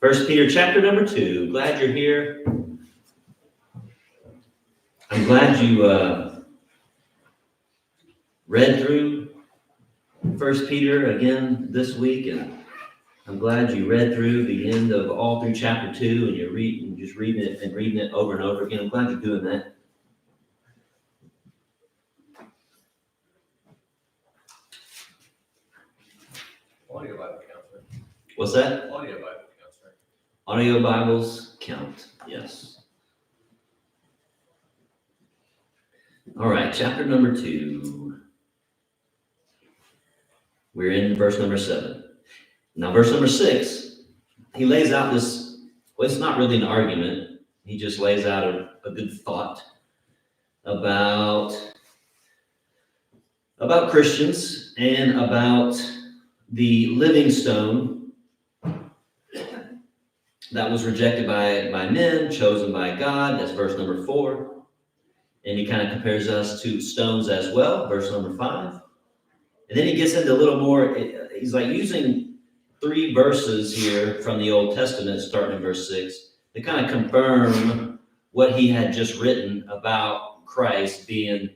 First Peter chapter number 2. Glad you're here. I'm glad you read through First Peter again this week, and I'm glad you read through the end of all through chapter 2, and you're reading it over and over again. I'm glad you're doing that. Audio Bible counts, right? What's that? Audio Bible counts, right? Audio Bibles count, yes. All right, chapter number 2. We're in verse number 7. Now, verse number 6, he lays out this, well, it's not really an argument. He just lays out a good thought about Christians and about the living stone that was rejected by men, chosen by God. That's verse number 4. And he kind of compares us to stones as well, verse number 5. And then he gets into a little more, he's like using 3 verses here from the Old Testament, starting in verse 6, to kind of confirm what he had just written about Christ being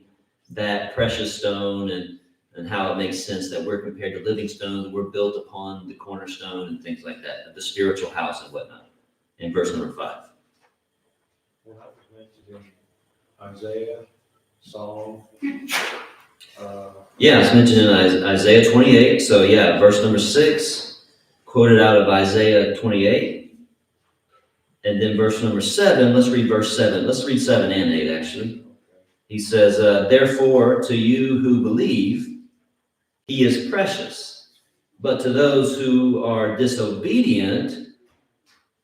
that precious stone, and how it makes sense that we're compared to living stones. We're built upon the cornerstone and things like that, the spiritual house and whatnot, in verse number 5. Well, that was mentioned in Isaiah, Psalm. Yeah, it's mentioned in Isaiah 28. So yeah, verse number 6, quoted out of Isaiah 28. And then verse number 7, let's read verse 7. Let's read 7 and 8, actually. He says, therefore, to you who believe, he is precious. But to those who are disobedient,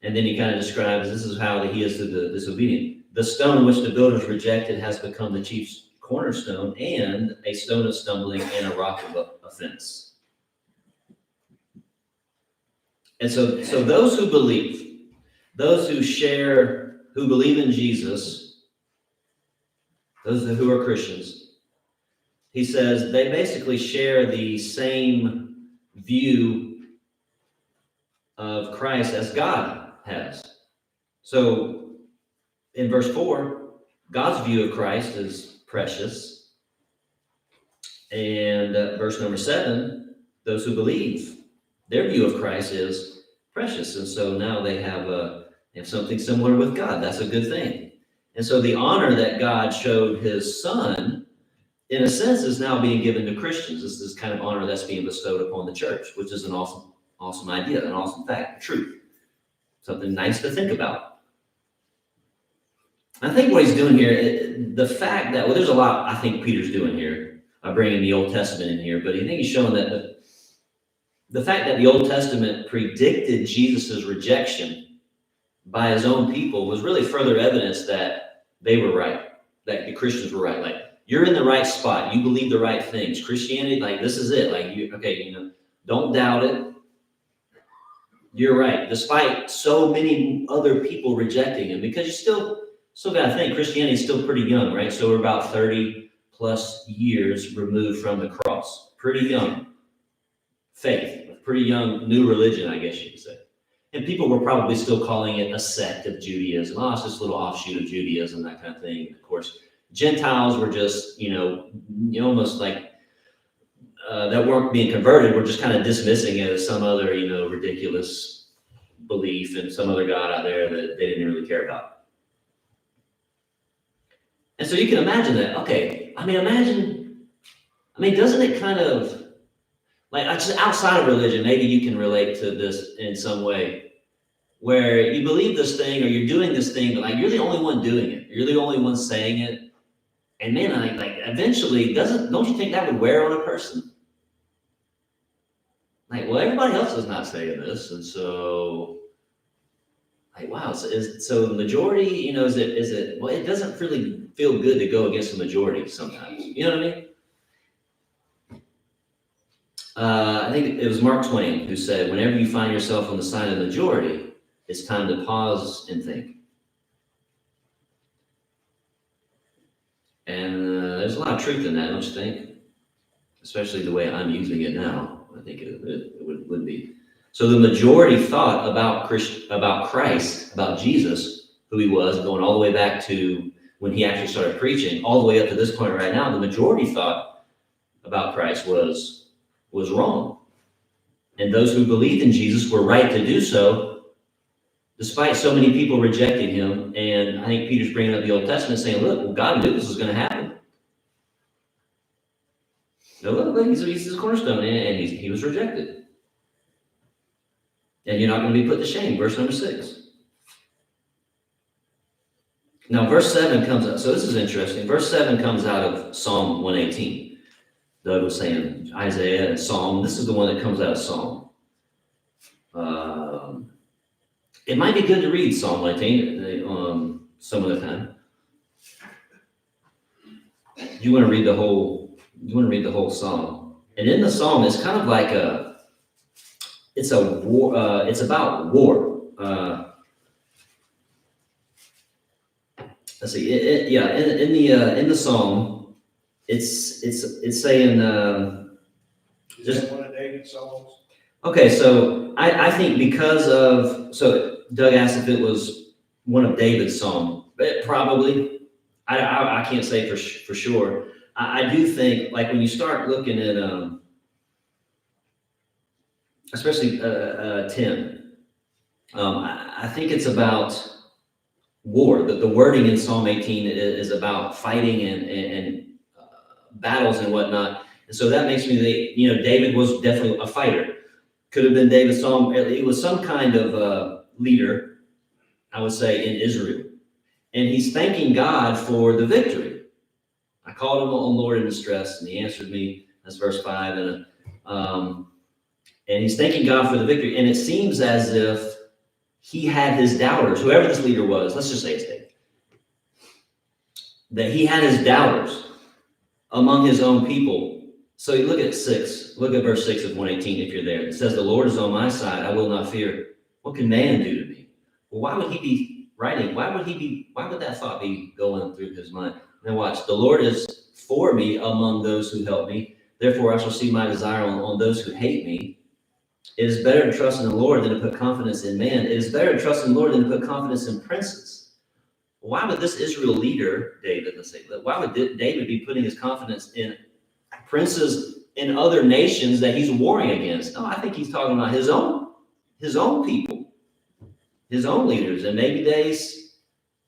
and then he kind of describes, this is how he is to the disobedient. The stone which the builders rejected has become the chief cornerstone, and a stone of stumbling and a rock of offense. And so those who believe, those who share, who believe in Jesus, those who are Christians, he says they basically share the same view of Christ as God has. So in verse 4, God's view of Christ is precious. And verse number 7, those who believe, their view of Christ is precious. And so now they have something similar with God. That's a good thing. And so the honor that God showed his son, in a sense, is now being given to Christians. This is kind of honor that's being bestowed upon the church, which is an awesome idea, an awesome fact, truth, something nice to think about. I think what he's doing here, the fact that, well, there's a lot I think Peter's doing here, bringing the Old Testament in here, but I think he's showing that the fact that the Old Testament predicted Jesus's rejection by his own people was really further evidence that they were right, that the Christians were right. Like, you're in the right spot. You believe the right things. Christianity, like, this is it. Like, don't doubt it. You're right. Despite so many other people rejecting him, because you still got to think Christianity is still pretty young, right? So we're about 30 plus years removed from the cross. Pretty young faith, pretty young new religion, I guess you could say. And people were probably still calling it a sect of Judaism. Oh, it's just a little offshoot of Judaism, that kind of thing. Of course, Gentiles were just, almost like that weren't being converted. We're just kind of dismissing it as some other, ridiculous belief and some other God out there that they didn't really care about. And so you can imagine that. Okay, doesn't it kind of, like, just outside of religion, maybe you can relate to this in some way, where you believe this thing or you're doing this thing, but like you're the only one doing it. You're the only one saying it. And man, like eventually, don't you think that would wear on a person? Like, well, everybody else is not saying this, and so, like, wow. So the majority, is it? Well, it doesn't really feel good to go against the majority sometimes. You know what I mean? I think it was Mark Twain who said, "Whenever you find yourself on the side of the majority, it's time to pause and think." And there's a lot of truth in that, don't you think? Especially the way I'm using it now. I think it would be. So the majority thought about Christ, about Jesus, who he was, going all the way back to when he actually started preaching, all the way up to this point right now, the majority thought about Christ was wrong. And those who believed in Jesus were right to do so, despite so many people rejecting him. And I think Peter's bringing up the Old Testament saying, look, well, God knew this was going to happen. No, look, he's the cornerstone, and he was rejected. And you're not going to be put to shame. Verse number 6. Now, verse 7 comes out. So this is interesting. Verse 7 comes out of Psalm 118. Doug was saying Isaiah and Psalm. This is the one that comes out of Psalm. It might be good to read Psalm 118 some of the time. You want to read the whole Psalm. And in the Psalm, it's kind of like it's a war. It's about war. Let's see. In the Psalm, it's saying Is that one of David's songs? Okay, so I think because of, so Doug asked if it was one of David's Psalms. Probably. I can't say for sure. I do think, like, when you start looking at especially 10, I think it's about war. The wording in Psalm 18 is about fighting and battles and whatnot. And so that makes me think, David was definitely a fighter. Could have been David's Psalm. It was some kind of leader, I would say, in Israel. And he's thanking God for the victory. I called him on Lord in distress, and he answered me. That's verse 5. And he's thanking God for the victory. And it seems as if he had his doubters, whoever this leader was, let's just say it's David, that he had his doubters among his own people. So you look at 6, look at verse 6 of 118 if you're there. It says, the Lord is on my side, I will not fear. What can man do to me? Well, why would he be writing? Why would that thought be going through his mind? Now watch, the Lord is for me among those who help me. Therefore I shall see my desire on those who hate me. It is better to trust in the Lord than to put confidence in man. It is better to trust in the Lord than to put confidence in princes. Why would this Israel leader, David, why would David be putting his confidence in princes in other nations that he's warring against? No, I think he's talking about his own people, his own leaders. And maybe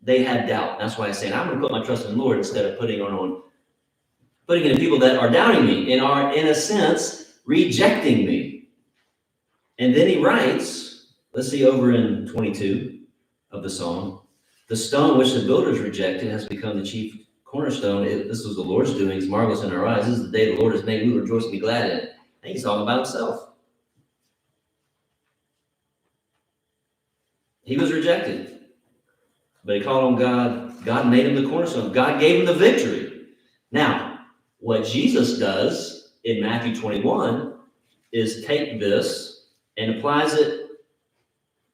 they had doubt. That's why he's saying, I'm going to put my trust in the Lord instead of putting it in people that are doubting me and are, in a sense, rejecting me. And then he writes, let's see over in 22 of the Psalm, the stone which the builders rejected has become the chief cornerstone. This was the Lord's doing. It's marvelous in our eyes. This is the day the Lord has made. We will rejoice and be glad in it. And he's talking about himself. He was rejected, but he called on God. God made him the cornerstone. God gave him the victory. Now, what Jesus does in Matthew 21 is take this and applies it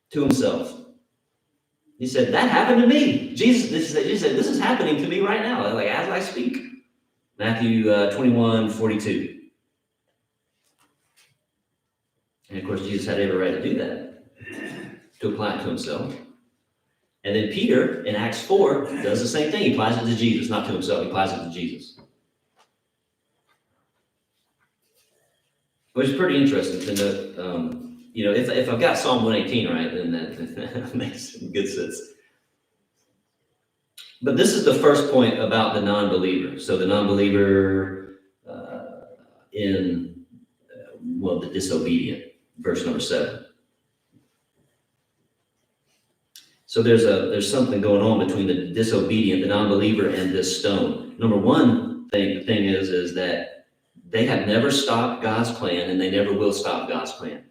to himself. He said, that happened to me. Jesus said, this is happening to me right now, like as I speak. Matthew 21:42. And of course, Jesus had every right to do that, to apply it to himself. And then Peter in Acts 4 does the same thing. He applies it to Jesus, not to himself. He applies it to Jesus. Which is pretty interesting to note. If I've got Psalm 118 right, then that makes good sense. But this is the first point about the non-believer. So the non-believer the disobedient, verse number 7. So there's something going on between the disobedient, the non-believer, and this stone. Number one the thing is that they have never stopped God's plan, and they never will stop God's plan.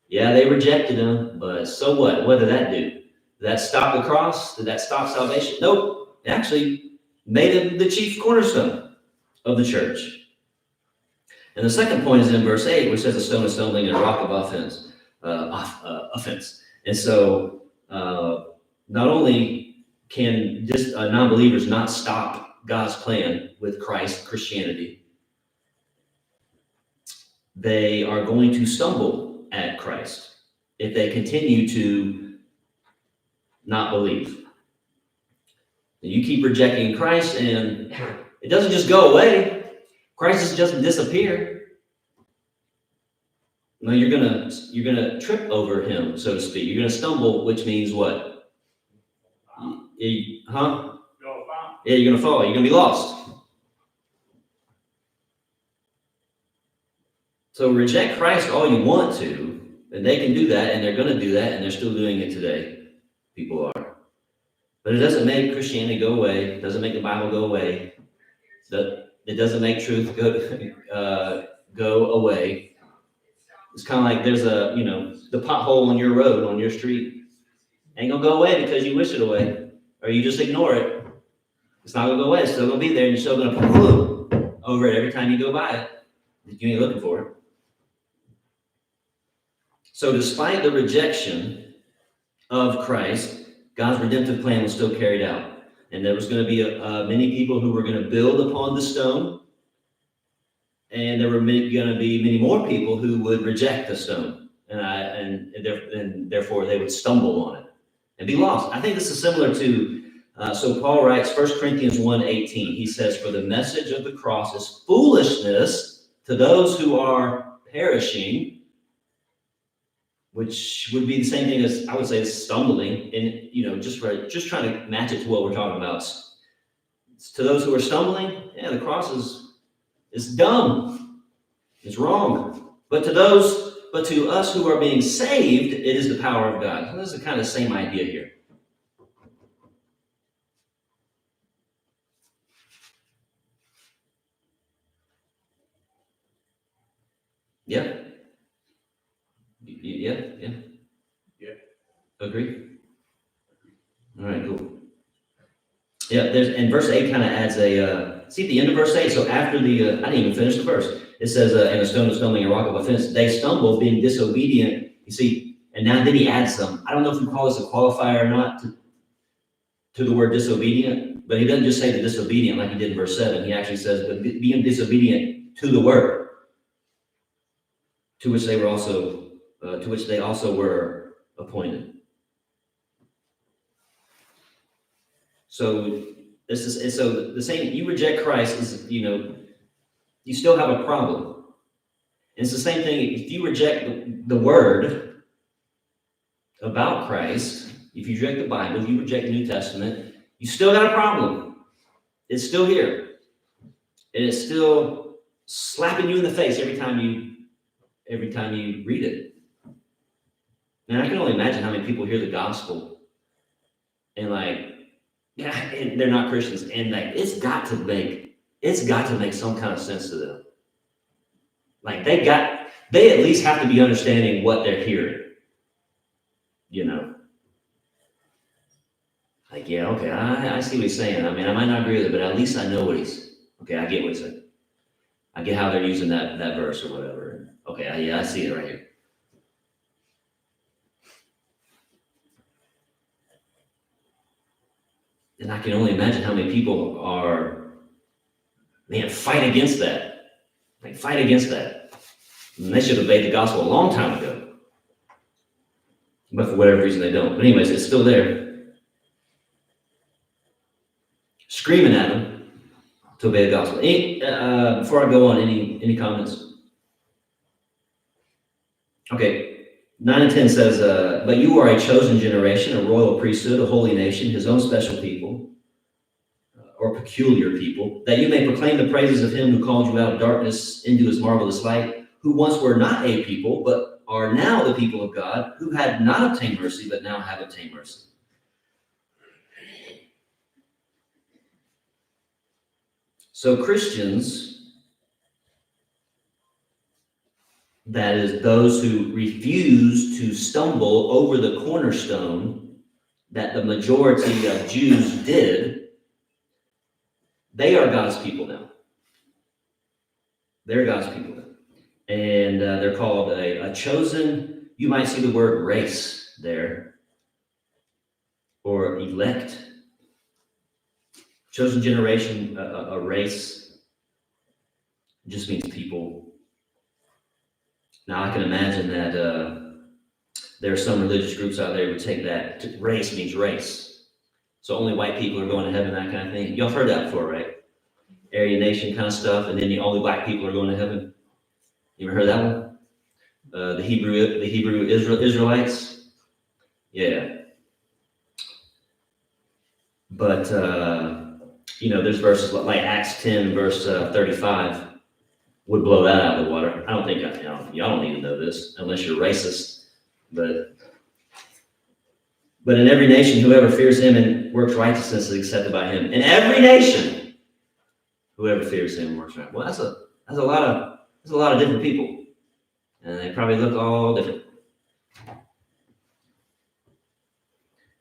Yeah, they rejected him, but so what? What did that do? Did that stop the cross? Did that stop salvation? Nope. It actually made him the chief cornerstone of the church. And the second point is in verse 8, which says a stone is stumbling and a rock of offense. And so not only can non-believers not stop God's plan with Christianity, they are going to stumble at Christ if they continue to not believe. You keep rejecting Christ, and it doesn't just go away. Christ doesn't disappear. No, you're gonna trip over him, so to speak. You're gonna stumble, which means what? Huh? Yeah, you're gonna fall. You're gonna be lost. So reject Christ all you want to, and they can do that, and they're gonna do that, and they're still doing it today. People are. But it doesn't make Christianity go away. It doesn't make the Bible go away. It doesn't make truth go away. It's kind of like there's the pothole on your road, on your street. Ain't gonna go away because you wish it away, or you just ignore it. It's not gonna go away. It's still gonna be there, and you're still gonna put over it every time you go by it. You ain't looking for it. So despite the rejection of Christ, God's redemptive plan was still carried out. And there was going to be many people who were going to build upon the stone. And there were going to be many more people who would reject the stone. And therefore they would stumble on it and be lost. I think this is similar to, so Paul writes 1 Corinthians 1:18. He says, for the message of the cross is foolishness to those who are perishing, which would be the same thing as, I would say, stumbling, and just trying to match it to what we're talking about. To those who are stumbling, yeah, the cross is dumb, it's wrong. But to us who are being saved, it is the power of God. So this is the kind of same idea here. Yeah. Yeah. Agree. All right, cool. Yeah, and verse 8 kind of adds see at the end of verse 8, so after the, I didn't even finish the verse. It says, and a stone of stumbling, a rock of offense, they stumble, being disobedient. You see, and now then he adds some. I don't know if you call this a qualifier or not to the word disobedient, but he doesn't just say the disobedient like he did in verse 7. He actually says, but being disobedient to the word, to which they also were appointed. So the same. You reject Christ is you still have a problem. And it's the same thing if you reject the word about Christ. If you reject the Bible, if you reject the New Testament, you still got a problem. It's still here, and it's still slapping you in the face every time you read it. And I can only imagine how many people hear the gospel and and they're not Christians, and it's got to make some kind of sense to them. Like they at least have to be understanding what they're hearing. Like, yeah, okay, I see what he's saying. I mean, I might not agree with it, but at least I know what I get what he's saying. I get how they're using that verse or whatever. Okay, I see it right here. And I can only imagine how many people fight against that. Fight against that. And they should have obeyed the gospel a long time ago. But for whatever reason, they don't. But anyways, it's still there. Screaming at them to obey the gospel. Before I go on, any comments? Okay, 9 and 10 says, but you are a chosen generation, a royal priesthood, a holy nation, his own special people, or peculiar people, that you may proclaim the praises of him who called you out of darkness into his marvelous light, who once were not a people, but are now the people of God, who had not obtained mercy, but now have obtained mercy. So Christians, that is those who refuse to stumble over the cornerstone that the majority of Jews did, they are God's people now. They're God's people now. And they're called a chosen, you might see the word race there, or elect. Chosen generation, a race, just means people Now I can imagine that there are some religious groups out there who would take that race means race. So only white people are going to heaven, that kind of thing. Y'all have heard that before, right? Aryan nation kind of stuff, and then the only black people are going to heaven. You ever heard that one? The Hebrew Israelites. Yeah. But there's verses like Acts 10, verse 35 would blow that out of the water. I don't think y'all don't need to know this unless you're racist. But in every nation, whoever fears him and works righteousness is accepted by him. In every nation, whoever fears him and works right. Well, that's a lot of different people, and they probably look all different.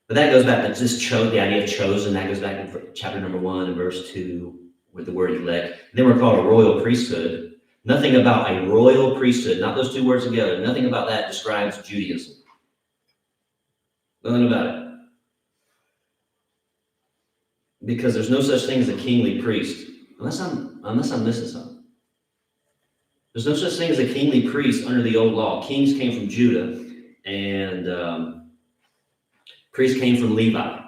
But that goes back to just the idea of chosen. That goes back to chapter number 1 and verse 2 with the word elect. And then we're called a royal priesthood. Nothing about a royal priesthood, not those two words together, nothing about that describes Judaism. Nothing about it. Because there's no such thing as a kingly priest, unless I'm missing something. There's no such thing as a kingly priest under the old law. Kings came from Judah, and priests came from Levi,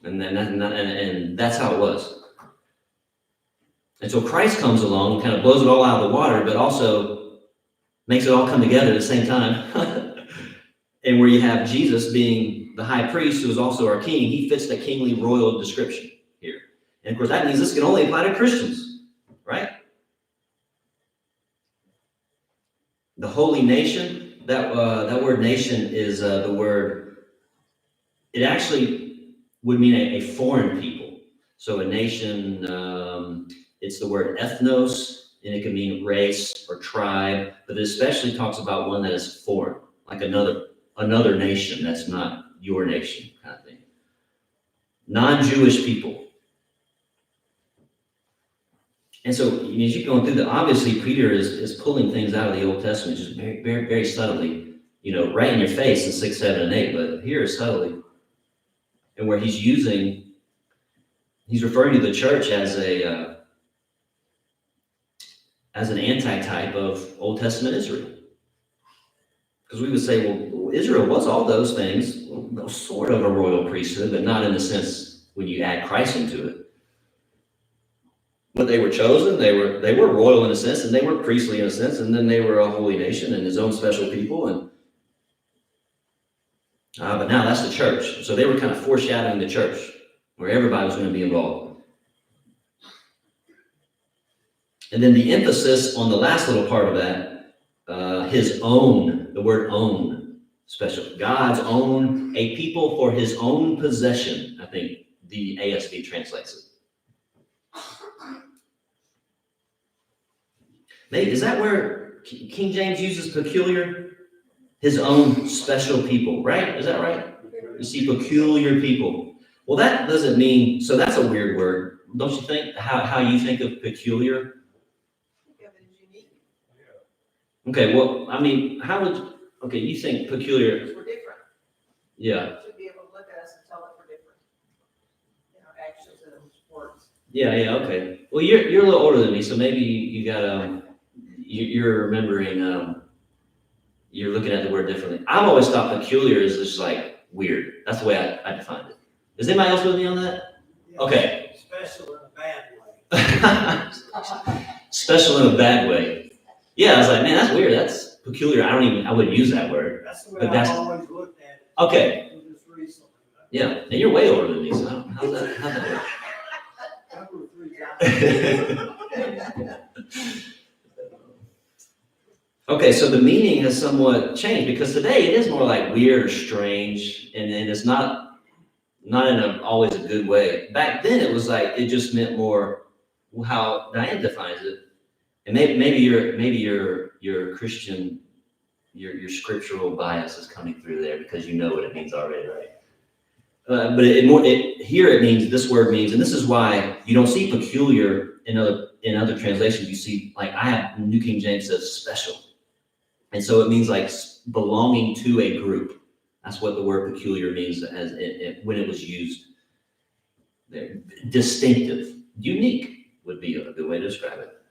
and that's how it was. And so Christ comes along and kind of blows it all out of the water, but also makes it all come together at the same time. And where you have Jesus being the high priest, who is also our king, he fits the kingly royal description here. And of course, that means this can only apply to Christians, right? The holy nation, that word nation is the word, it actually would mean a foreign people. So a nation, it's the word ethnos, and it can mean race or tribe, but it especially talks about one that is foreign, like another nation that's not your nation kind of thing. Non-Jewish people. And so as you're going through obviously Peter is pulling things out of the Old Testament just very, very, very subtly, right in your face in 6, 7, and 8, but here is subtly. And where he's referring to the church as an antitype of Old Testament Israel. Because we would say, well, Israel was all those things, well, sort of a royal priesthood, but not in the sense when you add Christ into it. But they were chosen, they were royal in a sense, and they were priestly in a sense, and then they were a holy nation and his own special people. But now that's the church. So they were kind of foreshadowing the church, where everybody was going to be involved. And then the emphasis on the last little part of that, his own, the word own, special. God's own, a people for his own possession, I think the ASV translates it. Maybe, is that where King James uses peculiar? His own special people, right? Is that right? You see peculiar people. Well, that doesn't mean, so that's a weird word, don't you think? How you think of peculiar? Okay, well, I mean, you think peculiar? Because we're different. Yeah. You should be able to look at us and tell that we're different. Actions and words. Yeah, okay. Well, you're a little older than me, so maybe you got you're remembering. You're looking at the word differently. I've always thought peculiar is just like weird. That's the way I defined it. Is anybody else with me on that? Yeah. Okay. Special in a bad way. Special in a bad way. Yeah, I was like, man, that's weird. That's peculiar. I wouldn't use that word. That's the way But that's- I've always looked at it. Okay. Just recently. Yeah, and you're way older than me, so how's that work? Couple of 3 times. Okay, so the meaning has somewhat changed because today it is more like weird or strange, and it's not in always a good way. Back then it was like it just meant more how Diane defines it, and maybe your Christian, your scriptural bias is coming through there because you know what it means already, right? But here it means, this word means, and this is why you don't see peculiar in other translations. You see, like I have New King James says special. And so it means like belonging to a group. That's what the word peculiar means when it was used there. Distinctive, unique would be a good way to describe it.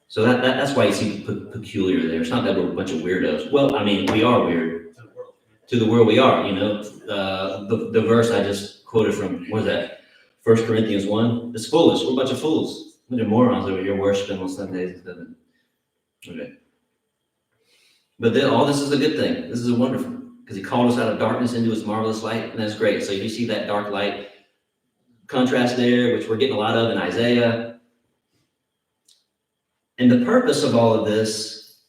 So that's why you see peculiar there. It's not that we're a bunch of weirdos. Well, I mean, we are weird. To the world. To the world we are, you know. The verse I just quoted from, what is that? 1 Corinthians 1. It's foolish. We're a bunch of fools. We're morons over here worshiping on Sundays. Okay. But all this is a good thing. This is wonderful. Because he called us out of darkness into his marvelous light, and that's great. So you see that dark light contrast there, which we're getting a lot of in Isaiah. And the purpose of all of this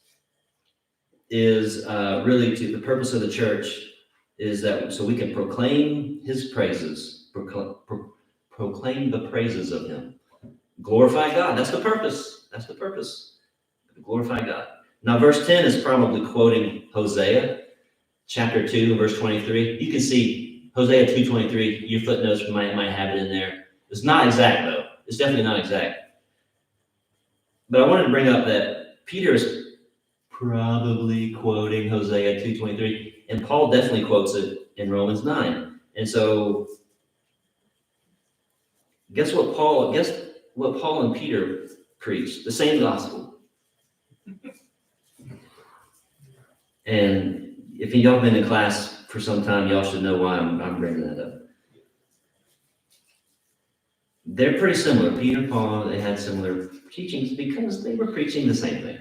is really the purpose of the church is that so we can proclaim his praises, proclaim the praises of him. Glorify God. That's the purpose. That's the purpose. Glorify God. Now, verse 10 is probably quoting Hosea, chapter 2, verse 23. You can see Hosea 2:23. Your footnotes might have it in there. It's not exact, though. It's definitely not exact. But I wanted to bring up that Peter is probably quoting Hosea 2:23, and Paul definitely quotes it in Romans 9. And so, guess what Paul and Peter preached? The same gospel. And if y'all been in class for some time, y'all should know why I'm bringing that up. They're pretty similar. Peter and Paul, they had similar teachings because they were preaching the same thing.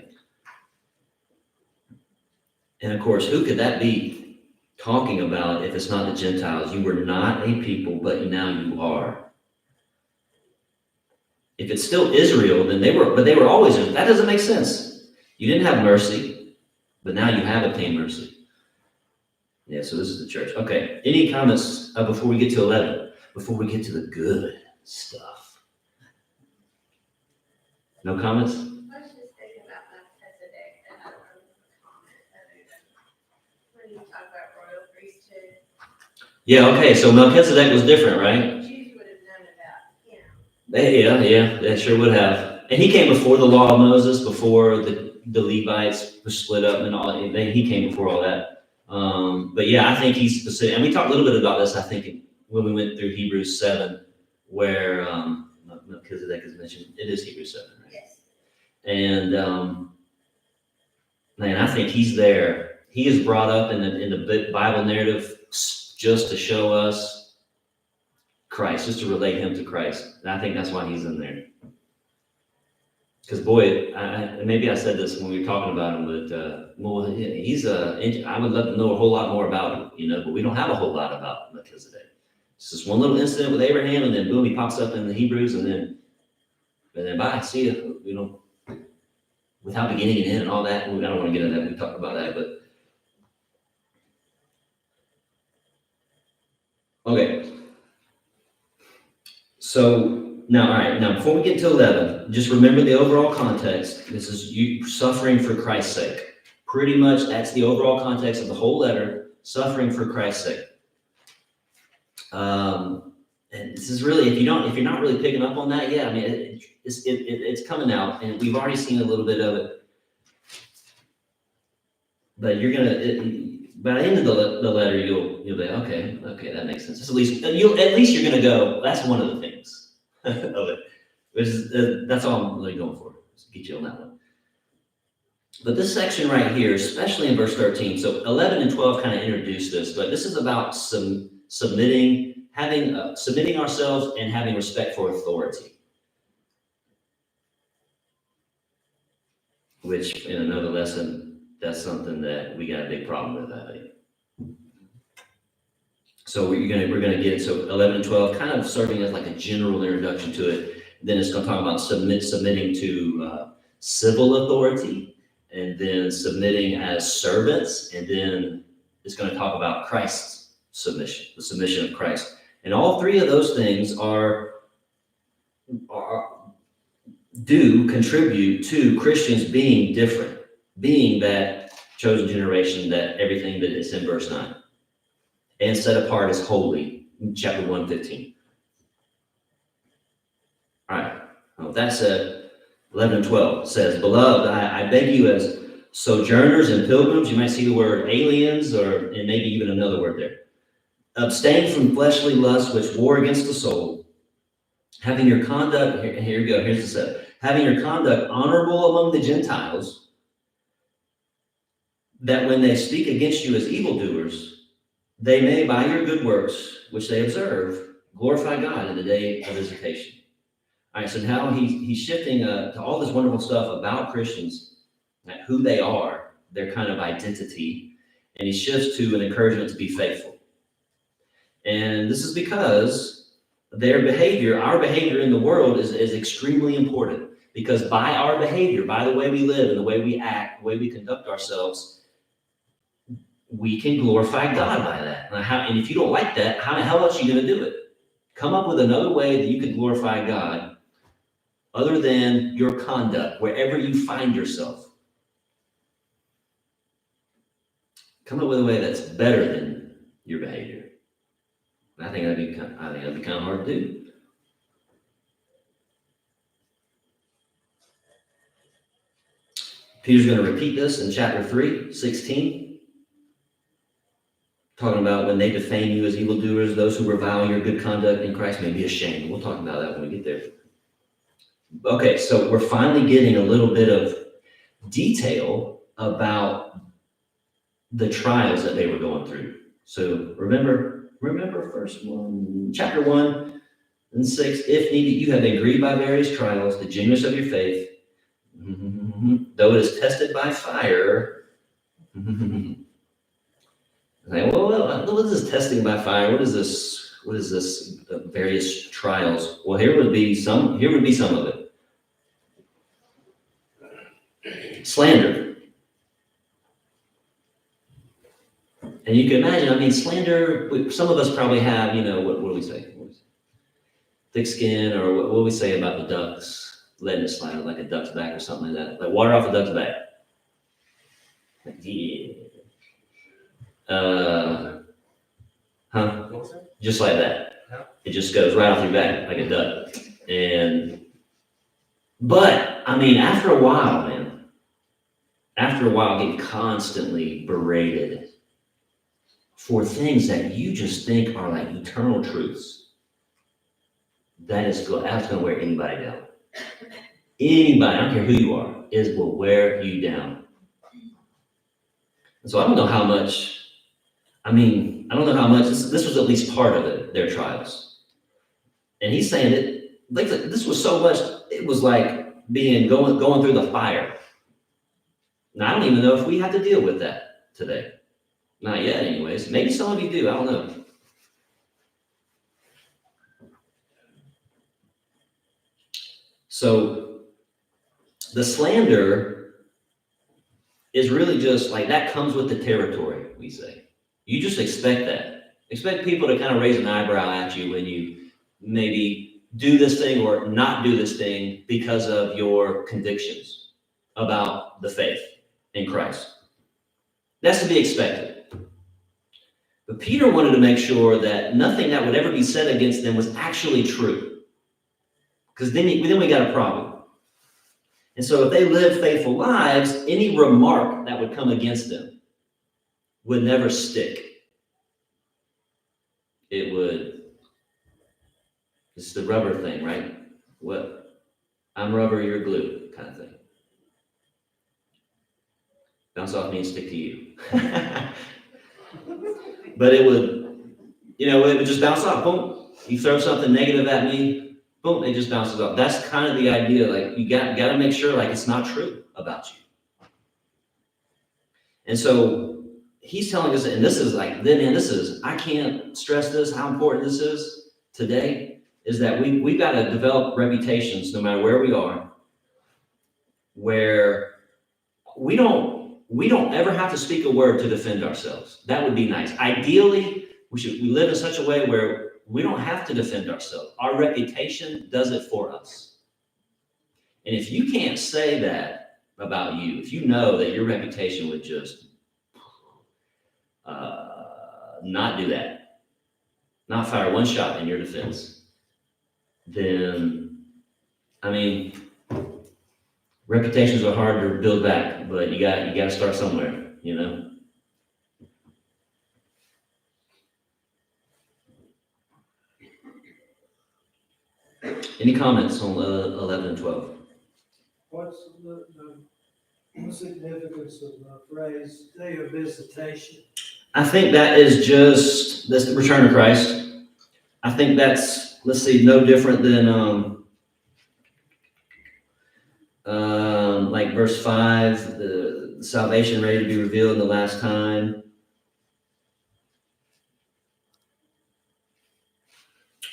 And of course, who could that be talking about if it's not the Gentiles? You were not a people, but now you are. If it's still Israel, then they were always Israel. That doesn't make sense. You didn't have mercy, but now you have obtained mercy. Yeah, so this is the church. Okay, any comments before we get to 11? Before we get to the good stuff? No comments? I was just thinking about Melchizedek, and I don't know the comment other than when you talk about royal priesthood. Yeah, okay, so Melchizedek was different, right? Jews would have known about him. Yeah, they sure would have. And he came before the law of Moses, before the Levites were split up and all. He came before all that. But yeah, I think he's specific. And we talked a little bit about this, I think, when we went through Hebrews 7, where Melchizedek is mentioned. It is Hebrews 7, right? Yes. And man, I think he's there. He is brought up in the Bible narrative just to show us Christ, just to relate him to Christ. And I think that's why he's in there. Because boy, maybe I said this when we were talking about him, but well, I would love to know a whole lot more about him, but we don't have a whole lot about Melchizedek. It's just one little incident with Abraham, and then boom, he pops up in the Hebrews, and then bye, see you. Without beginning and end and all that. I don't want to get into that. We talked about that, but okay. So now, all right. Now, before we get to 11, just remember the overall context. This is you suffering for Christ's sake. Pretty much, that's the overall context of the whole letter. Suffering for Christ's sake. And this is really, if you're not really picking up on that yet, I mean, it's coming out, and we've already seen a little bit of it. But by the end of the letter, you'll be okay, that makes sense. At least you're gonna go. That's one of the things of it. That's all I'm really going for. Just get you on that one. But this section right here, especially in verse 13, so 11 and 12 kind of introduce this, but this is about submitting ourselves and having respect for authority. Which, in another lesson, that's something that we got a big problem with, I think. So we're gonna get, so 11 and 12 kind of serving as like a general introduction to it. Then it's gonna talk about submitting to civil authority, and then submitting as servants, and then it's gonna talk about Christ's submission, the submission of Christ. And all three of those things do contribute to Christians being different, being that chosen generation, that everything that is in verse 9, and set apart as holy, chapter 1:15. All right, well, that said, 11 and 12 says, "Beloved, I beg you as sojourners and pilgrims," you might see the word aliens, and maybe even another word there, "abstain from fleshly lusts which war against the soul, having your conduct," here we go, here's the set, having your conduct honorable among the Gentiles, that when they speak against you as evildoers, they may, by your good works, which they observe, glorify God in the day of visitation. All right, so now he's shifting to all this wonderful stuff about Christians, like who they are, their kind of identity, and he shifts to an encouragement to be faithful. And this is because their behavior, our behavior in the world is extremely important, because by our behavior, by the way we live and the way we act, the way we conduct ourselves, we can glorify God by that. And if you don't like that, how else are you going to do it? Come up with another way that you can glorify God other than your conduct, wherever you find yourself. Come up with a way that's better than your behavior. I think that'd be kind of hard to do. Peter's going to repeat this in chapter 3, 16. Talking about when they defame you as evildoers, those who revile your good conduct in Christ may be ashamed. We'll talk about that when we get there. Okay, so we're finally getting a little bit of detail about the trials that they were going through. So remember first one, chapter 1 and 6. If needed, you have been grieved by various trials, the genuineness of your faith, though it is tested by fire. Like, well, what is this testing by fire? What is this? What is this? Various trials. Well, here would be some of it. Slander. And you can imagine, slander, some of us probably have, what do we say? Thick skin, or what do we say about the ducks? Letting it slide like a duck's back or something like that. Like water off a duck's back. Like, yeah. What was that? Just like that. Yeah. It just goes right off your back like a duck. But after a while, getting constantly berated for things that you just think are like eternal truths, that's going to wear anybody down. Anybody, I don't care who you are, will wear you down. And so I don't know how much, this was at least part of it, their trials. And he's saying that like this was so much, it was like going through the fire. Now, I don't even know if we have to deal with that today. Not yet, anyways. Maybe some of you do, I don't know. So the slander is really just like that comes with the territory, we say. You just expect that. Expect people to kind of raise an eyebrow at you when you maybe do this thing or not do this thing because of your convictions about the faith in Christ. That's to be expected. But Peter wanted to make sure that nothing that would ever be said against them was actually true. Because then we got a problem. And so if they lived faithful lives, any remark that would come against them would never stick. It's the rubber thing, right? What? I'm rubber, you're glue kind of thing. Bounce off me and stick to you. But it would just bounce off. Boom. You throw something negative at me, boom, it just bounces off. That's kind of the idea. Like you got to make sure like it's not true about you. And so he's telling us, and this is, I can't stress this, how important this is today, is that we've got to develop reputations no matter where we are, where we don't ever have to speak a word to defend ourselves. That would be nice. Ideally, we live in such a way where we don't have to defend ourselves. Our reputation does it for us. And if you can't say that about you, if you know that your reputation would just not do that, not fire one shot in your defense, then, reputations are hard to build back, but you got to start somewhere, Any comments on 11 and 12? the significance of the phrase day of visitation? I think that's the return of Christ. I think that's, let's see, no different than, like verse 5, the salvation ready to be revealed in the last time.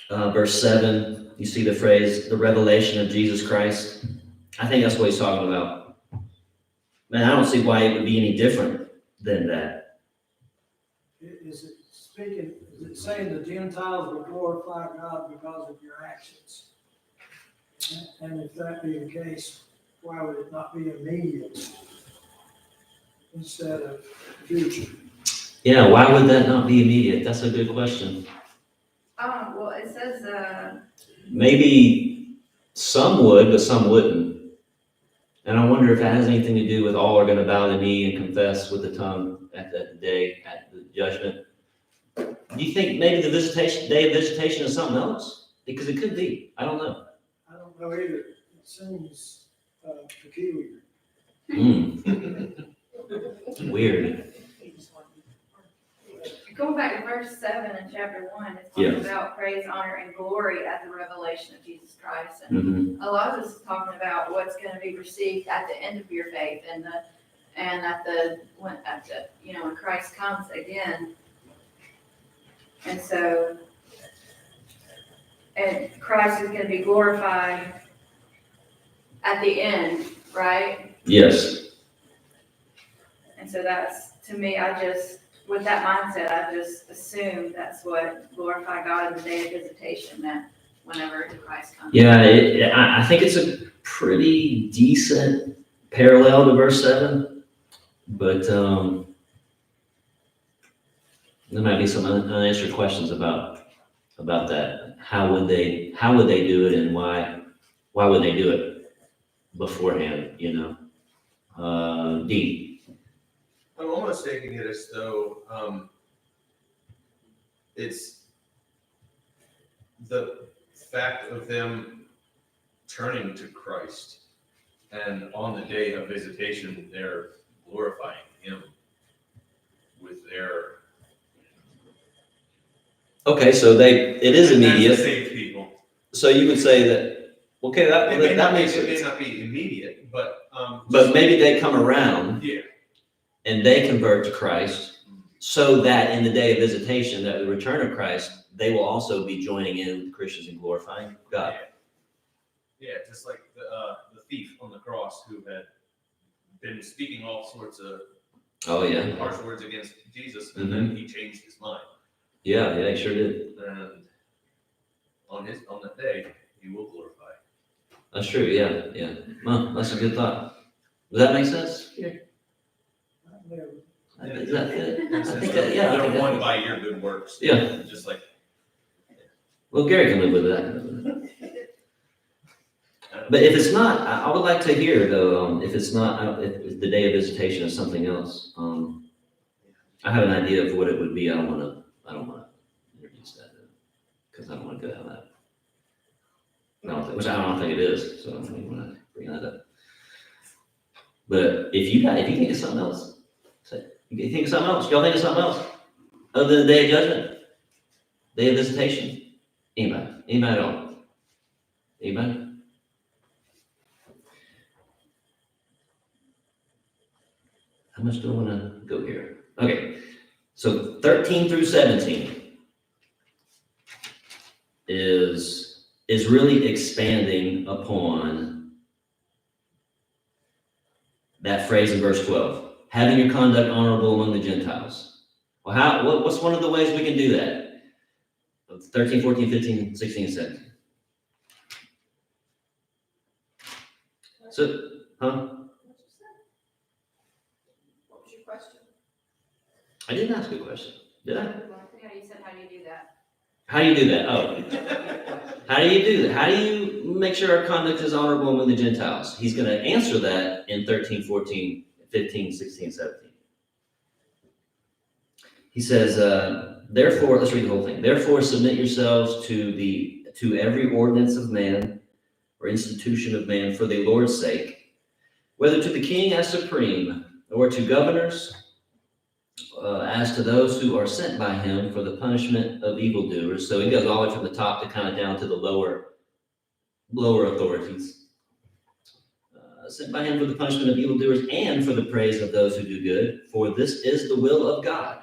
Verse 7, you see the phrase, the revelation of Jesus Christ. I think that's what he's talking about. Man, I don't see why it would be any different than that. Is it saying the Gentiles will glorify God because of your actions? And if that be the case, why would it not be immediate instead of future? Yeah, why would that not be immediate? That's a good question. Well, it says, Maybe some would, but some wouldn't. And I wonder if that has anything to do with all are going to bow the knee and confess with the tongue at that day, at the judgment. Do you think maybe the day of visitation is something else? Because it could be. I don't know. I don't know either. It seems peculiar. Weird. going back to verse 7 in chapter 1, it's talking about praise, honor, and glory at the revelation of Jesus Christ. And a lot of this is talking about what's going to be received at the end of your faith and when Christ comes again. And so, and Christ is going to be glorified at the end, right? Yes. And so that's, to me, with that mindset, I just assume that's what glorify God in the day of visitation meant whenever Christ comes. Yeah, I think it's a pretty decent parallel to verse 7, but there might be some unanswered questions about that. How would they do it, and why would they do it beforehand? Dean. I'm almost taking it as though it's the fact of them turning to Christ, and on the day of visitation, they're glorifying Him with their. Okay, so it is immediate. Saved people. So you would say that. Okay, that makes it may sense. not be immediate, but maybe they come around. Yeah. And they convert to Christ, so that in the day of visitation, that the return of Christ, they will also be joining in with Christians in glorifying God. Yeah, just like the thief on the cross who had been speaking all sorts of harsh words against Jesus, and then he changed his mind. Yeah, he sure did. And on that day, he will glorify. That's true. Yeah. Well, that's a good thought. Does that make sense? Yeah. Is that fit? I think that, you don't won by your good works. Yeah. Just like. Well, Gary can live with that. But if it's not, I would like to hear though. If it's not, if the day of visitation is something else, I have an idea of what it would be. I don't want to introduce that because I don't want to go down that. Which I don't think it is. So I don't even want to bring that up. But if you think it's something else, say. You think of something else? Y'all think of something else? Other than the day of judgment? Day of visitation? Anybody? Anybody at all? Anybody? How much do I want to go here? Okay. So 13 through 17 is really expanding upon that phrase in verse 12. Having your conduct honorable among the Gentiles. Well, what's one of the ways we can do that? 13, 14, 15, 16, and 17. So, What was your question? I didn't ask a question, did I? Yeah, you said, how do you do that? How do you do that? Oh. How do you do that? How do you make sure our conduct is honorable among the Gentiles? He's going to answer that in 13, 14, 15, 16, 17. He says, therefore, let's read the whole thing. Therefore, submit yourselves to every ordinance of man or institution of man for the Lord's sake, whether to the king as supreme, or to governors, as to those who are sent by him for the punishment of evildoers. So he goes all the way from the top to kind of down to the lower authorities. Sent by him for the punishment of evildoers and for the praise of those who do good. For this is the will of God,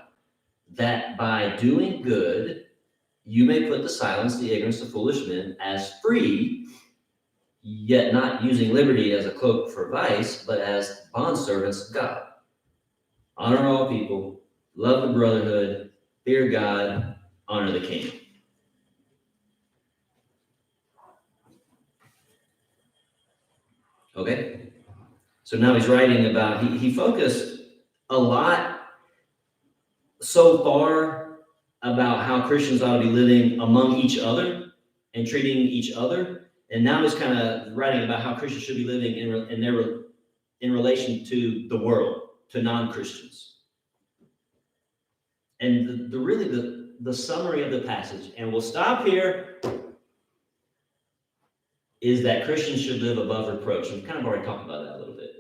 that by doing good you may put to silence the ignorance of foolish men, as free, yet not using liberty as a cloak for vice, but as bondservants of God. Honor all people, love the brotherhood, fear God, honor the king. Okay? So now he's writing about, he focused a lot so far about how Christians ought to be living among each other and treating each other. And now he's kind of writing about how Christians should be living in relation to the world, to non-Christians. And the summary of the passage, and we'll stop here, is that Christians should live above reproach. We've kind of already talked about that a little bit.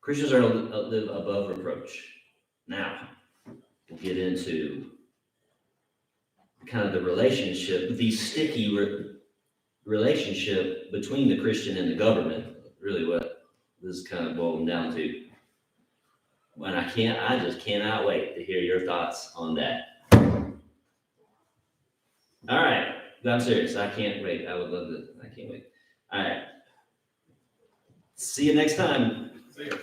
Christians are to live above reproach. Now, we'll get into kind of the relationship, the sticky relationship between the Christian and the government. Really what this is kind of boiling down to. And I just cannot wait to hear your thoughts on that. All right. I'm serious. I can't wait. I would love to. I can't wait. All right. See you next time. See ya.